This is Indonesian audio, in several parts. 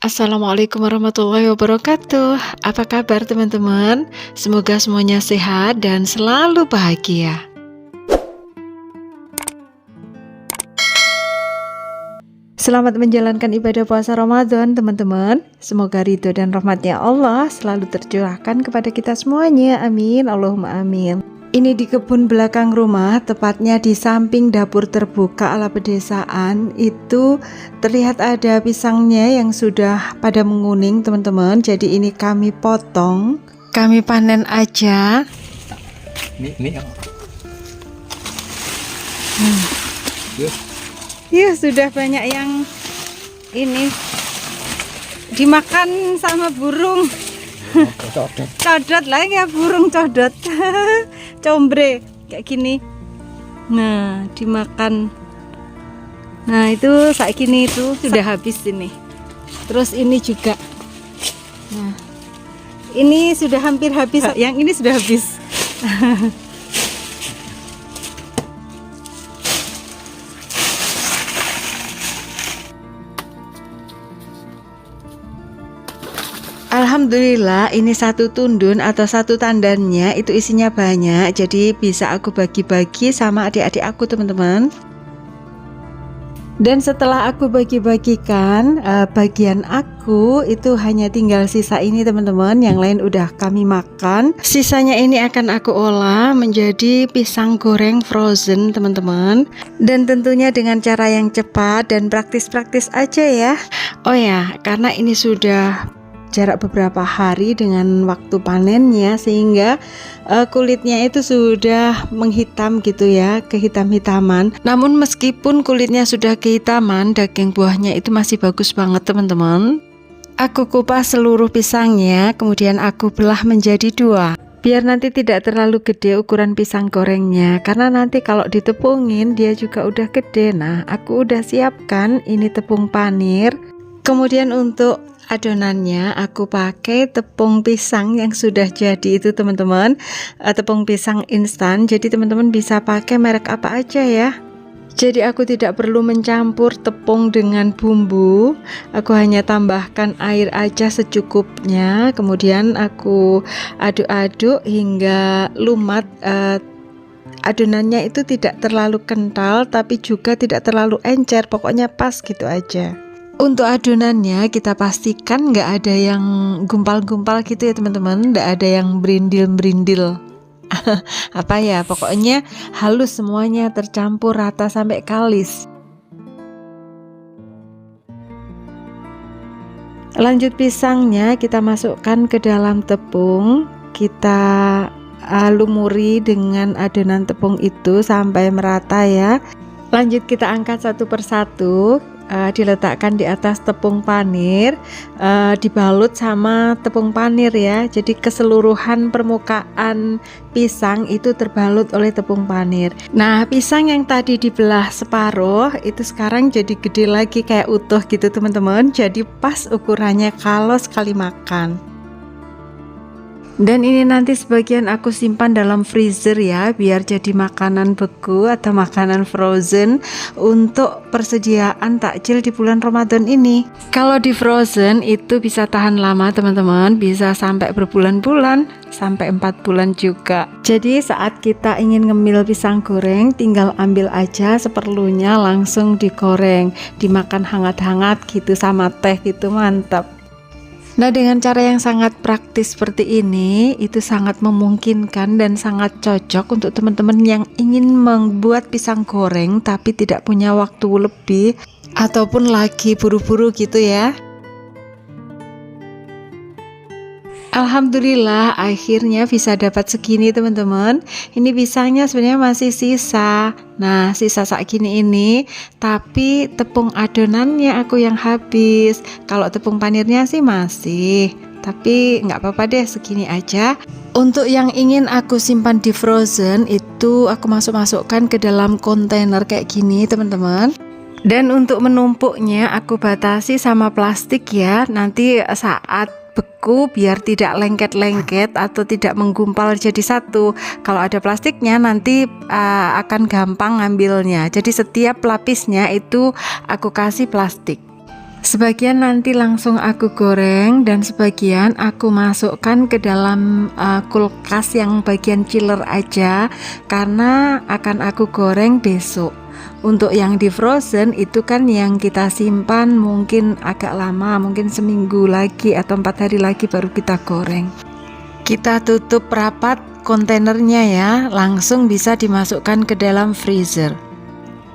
Assalamualaikum warahmatullahi wabarakatuh. Apa kabar teman-teman? Semoga semuanya sehat dan selalu bahagia. Selamat menjalankan ibadah puasa Ramadan teman-teman. Semoga ridho dan rahmatnya Allah selalu tercurahkan kepada kita semuanya. Amin, Allahumma amin. Ini di kebun belakang rumah, tepatnya di samping dapur terbuka ala pedesaan. Itu terlihat ada pisangnya yang sudah pada menguning teman-teman. Jadi ini kami potong, kami panen aja. Ini Ya sudah banyak yang ini dimakan sama burung. Codot lah ya, burung codot. Combre kayak gini. Nah dimakan. Nah itu saat gini itu sudah habis ini. Terus ini juga. Nah ini sudah hampir habis. Yang ini sudah habis. Alhamdulillah ini satu tundun atau satu tandannya itu isinya banyak, jadi bisa aku bagi-bagi sama adik-adik aku teman-teman. Dan setelah aku bagi-bagikan bagian aku itu hanya tinggal sisa ini teman-teman, yang lain udah kami makan. Sisanya ini akan aku olah menjadi pisang goreng frozen teman-teman, dan tentunya dengan cara yang cepat dan praktis-praktis aja ya. Oh ya, karena ini sudah jarak beberapa hari dengan waktu panennya, sehingga kulitnya itu sudah menghitam gitu ya, kehitam-hitaman. Namun meskipun kulitnya sudah kehitaman, daging buahnya itu masih bagus banget teman-teman. Aku kupas seluruh pisangnya, kemudian aku belah menjadi dua, biar nanti tidak terlalu gede ukuran pisang gorengnya, karena nanti kalau ditepungin dia juga udah gede. Nah aku udah siapkan ini tepung panir. Kemudian untuk adonannya aku pakai tepung pisang yang sudah jadi itu teman-teman, tepung pisang instan. Jadi teman-teman bisa pakai merek apa aja ya. Jadi aku tidak perlu mencampur tepung dengan bumbu, aku hanya tambahkan air aja secukupnya. Kemudian aku aduk-aduk hingga lumat. Adonannya itu tidak terlalu kental tapi juga tidak terlalu encer, pokoknya pas gitu aja. Untuk adonannya kita pastikan nggak ada yang gumpal-gumpal gitu ya teman-teman, nggak ada yang berindil-berindil. Apa ya, pokoknya halus semuanya, tercampur rata sampai kalis. Lanjut pisangnya kita masukkan ke dalam tepung, kita lumuri dengan adonan tepung itu sampai merata ya. Lanjut kita angkat satu persatu. Diletakkan di atas tepung panir, dibalut sama tepung panir ya, jadi keseluruhan permukaan pisang itu terbalut oleh tepung panir. Nah pisang yang tadi dibelah separuh itu sekarang jadi gede lagi kayak utuh gitu teman-teman, jadi pas ukurannya kalau sekali makan. Dan ini nanti sebagian aku simpan dalam freezer ya, biar jadi makanan beku atau makanan frozen untuk persediaan takjil di bulan Ramadan ini. Kalau di frozen itu bisa tahan lama teman-teman, bisa sampai berbulan-bulan, sampai 4 bulan juga. Jadi saat kita ingin ngemil pisang goreng, tinggal ambil aja seperlunya langsung digoreng, dimakan hangat-hangat gitu sama teh gitu, mantap. Nah dengan cara yang sangat praktis seperti ini, itu sangat memungkinkan dan sangat cocok untuk teman-teman yang ingin membuat pisang goreng tapi tidak punya waktu lebih ataupun lagi buru-buru gitu ya. Alhamdulillah akhirnya bisa dapat segini teman-teman. Ini pisangnya sebenarnya masih sisa. Nah sisa segini ini, tapi tepung adonannya aku yang habis. Kalau tepung panirnya sih masih, tapi nggak apa-apa deh, segini aja. Untuk yang ingin aku simpan di frozen itu aku masukkan ke dalam kontainer kayak gini teman-teman. Dan untuk menumpuknya aku batasi sama plastik ya, nanti saat beku biar tidak lengket-lengket atau tidak menggumpal jadi satu. Kalau ada plastiknya nanti akan gampang ngambilnya. Jadi setiap lapisnya itu aku kasih plastik. Sebagian nanti langsung aku goreng dan sebagian aku masukkan ke dalam kulkas yang bagian chiller aja, karena akan aku goreng besok. Untuk yang di frozen itu kan yang kita simpan mungkin agak lama, mungkin seminggu lagi atau 4 hari lagi baru kita goreng. Kita tutup rapat kontainernya ya, langsung bisa dimasukkan ke dalam freezer.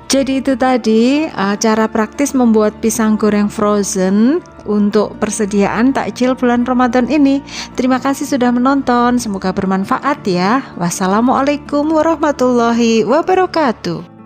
Jadi itu tadi cara praktis membuat pisang goreng frozen untuk persediaan takjil bulan Ramadan ini. Terima kasih sudah menonton, semoga bermanfaat ya. Wassalamualaikum warahmatullahi wabarakatuh.